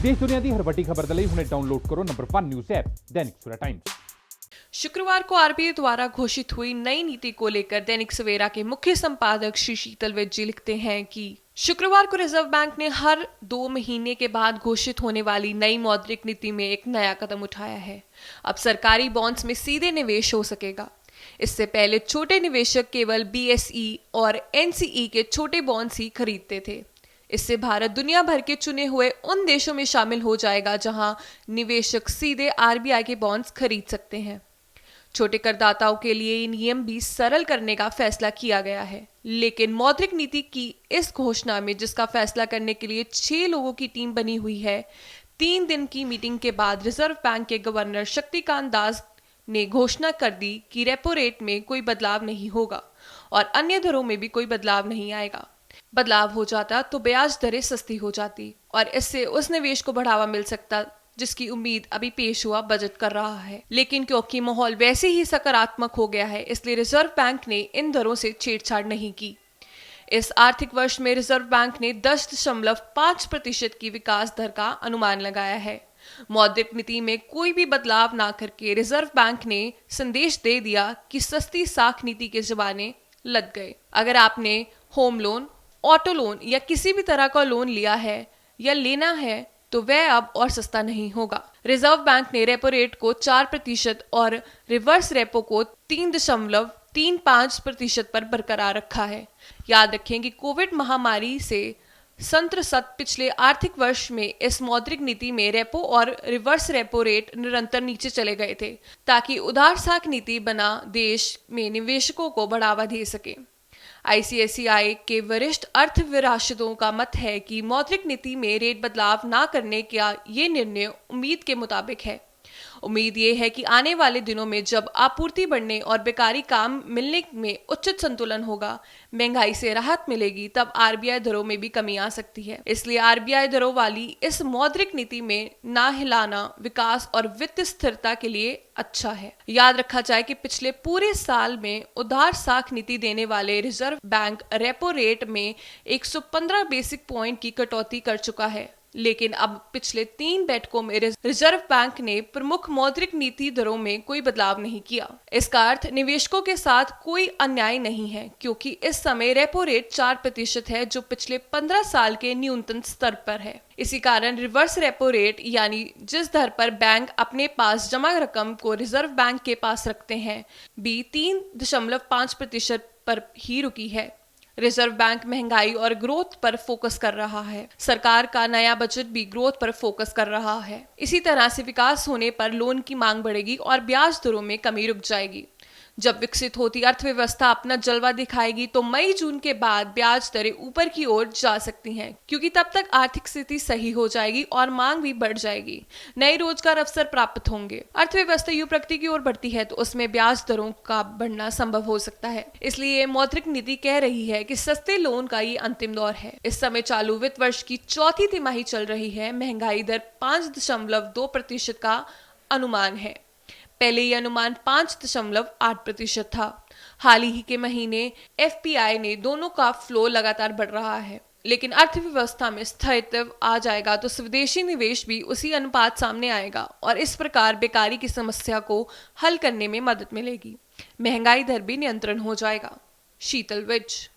देश दुनिया की हर वड्डी खबर दे हुणे डाउनलोड करो number 1 news app Dainik Savera times. शुक्रवार को आरबीआई द्वारा घोषित हुई नई नीति को लेकर दैनिक सवेरा के मुख्य संपादक श्री शीतल विज जी लिखते हैं कि शुक्रवार को रिजर्व बैंक ने हर 2 महीने के बाद घोषित होने वाली नई मौद्रिक नीति में एक नया कदम उठाया है। अब सरकारी बॉन्ड्स में सीधे निवेश हो सकेगा। इससे पहले छोटे निवेशक केवल बीएसई और एनसीई के छोटे बॉन्ड्स ही खरीदते थे। इससे भारत दुनिया भर के चुने हुए उन देशों में शामिल हो जाएगा जहां निवेशक सीधे आरबीआई के बॉन्ड्स खरीद सकते हैं। छोटे करदाताओं के लिए ये नियम भी सरल करने का फैसला किया गया है, लेकिन मौद्रिक नीति की इस घोषणा में, जिसका फैसला करने के लिए 6 लोगों की टीम बनी हुई है, 3 दिन की मीटिंग के बाद रिजर्व बैंक के गवर्नर शक्तिकांत दास ने घोषणा कर दी कि रेपो रेट में कोई बदलाव नहीं होगा और अन्य दरों में भी कोई बदलाव नहीं आएगा। बदलाव हो जाता तो ब्याज दरें सस्ती हो जाती और इससे उस निवेश को बढ़ावा मिल सकता जिसकी उम्मीद अभी पेश हुआ बजट कर रहा है। लेकिन क्योंकि माहौल वैसे ही सकारात्मक हो गया है, इसलिए रिजर्व बैंक ने इन दरों से छेड़छाड़ नहीं की। इस आर्थिक वर्ष में रिजर्व बैंक ने 10.5% की विकास दर का अनुमान लगाया है। मौद्रिक नीति में कोई भी बदलाव ना करके रिजर्व बैंक ने संदेश दे दिया कि सस्ती साख नीति के जमाने लग गए। अगर आपने होम लोन, ऑटो लोन या किसी भी तरह का लोन लिया है या लेना है तो वह अब और सस्ता नहीं होगा। रिजर्व बैंक ने रेपो रेट को 4% और रिवर्स रेपो को 3.35% पर बरकरार रखा है। याद रखें कि कोविड महामारी से संत्रस्त पिछले आर्थिक वर्ष में इस मौद्रिक नीति में रेपो और रिवर्स रेपो रेट निरंतर नीचे चले गए थे, ताकि उदार साख नीति बना देश में निवेशकों को बढ़ावा दे सके। आईसीआईसीआई के वरिष्ठ अर्थविरासतों का मत है कि मौद्रिक नीति में रेट बदलाव ना करने का ये निर्णय उम्मीद के मुताबिक है। उम्मीद ये है कि आने वाले दिनों में जब आपूर्ति बढ़ने और बेकारी काम मिलने में उचित संतुलन होगा, महंगाई से राहत मिलेगी, तब आरबीआई दरों में भी कमी आ सकती है। इसलिए आरबीआई दरों वाली इस मौद्रिक नीति में ना हिलाना विकास और वित्त स्थिरता के लिए अच्छा है। याद रखा जाए कि पिछले पूरे साल में उदार साख नीति देने वाले रिजर्व बैंक रेपो रेट में 115 बेसिक पॉइंट की कटौती कर चुका है, लेकिन अब पिछले 3 बैठकों में रिजर्व बैंक ने प्रमुख मौद्रिक नीति दरों में कोई बदलाव नहीं किया। इसका अर्थ निवेशकों के साथ कोई अन्याय नहीं है, क्योंकि इस समय रेपो रेट 4% है, जो पिछले 15 साल के न्यूनतम स्तर पर है। इसी कारण रिवर्स रेपो रेट, यानी जिस दर पर बैंक अपने पास जमा रकम को रिजर्व बैंक के पास रखते हैं, भी 3.5% पर ही रुकी है। रिजर्व बैंक महंगाई और ग्रोथ पर फोकस कर रहा है। सरकार का नया बजट भी ग्रोथ पर फोकस कर रहा है। इसी तरह से विकास होने पर लोन की मांग बढ़ेगी और ब्याज दरों में कमी रुक जाएगी। जब विकसित होती अर्थव्यवस्था अपना जलवा दिखाएगी तो मई जून के बाद ब्याज दरें ऊपर की ओर जा सकती हैं, क्योंकि तब तक आर्थिक स्थिति सही हो जाएगी और मांग भी बढ़ जाएगी। नए रोजगार अवसर प्राप्त होंगे। अर्थव्यवस्था यूं प्रगति की ओर बढ़ती है तो उसमें ब्याज दरों का बढ़ना संभव हो सकता है। इसलिए मौद्रिक नीति कह रही है कि सस्ते लोन का ये अंतिम दौर है। इस समय चालू वित्त वर्ष की चौथी तिमाही चल रही है। महंगाई दर 5.2% का अनुमान है। पहले ये अनुमान 5.8% था। हाल ही के महीने एफपीआई ने दोनों का फ्लो लगातार बढ़ रहा है, लेकिन अर्थव्यवस्था में स्थायित्व आ जाएगा तो स्वदेशी निवेश भी उसी अनुपात सामने आएगा और इस प्रकार बेकारी की समस्या को हल करने में मदद मिलेगी। महंगाई दर भी नियंत्रण हो जाएगा। शीतल विज।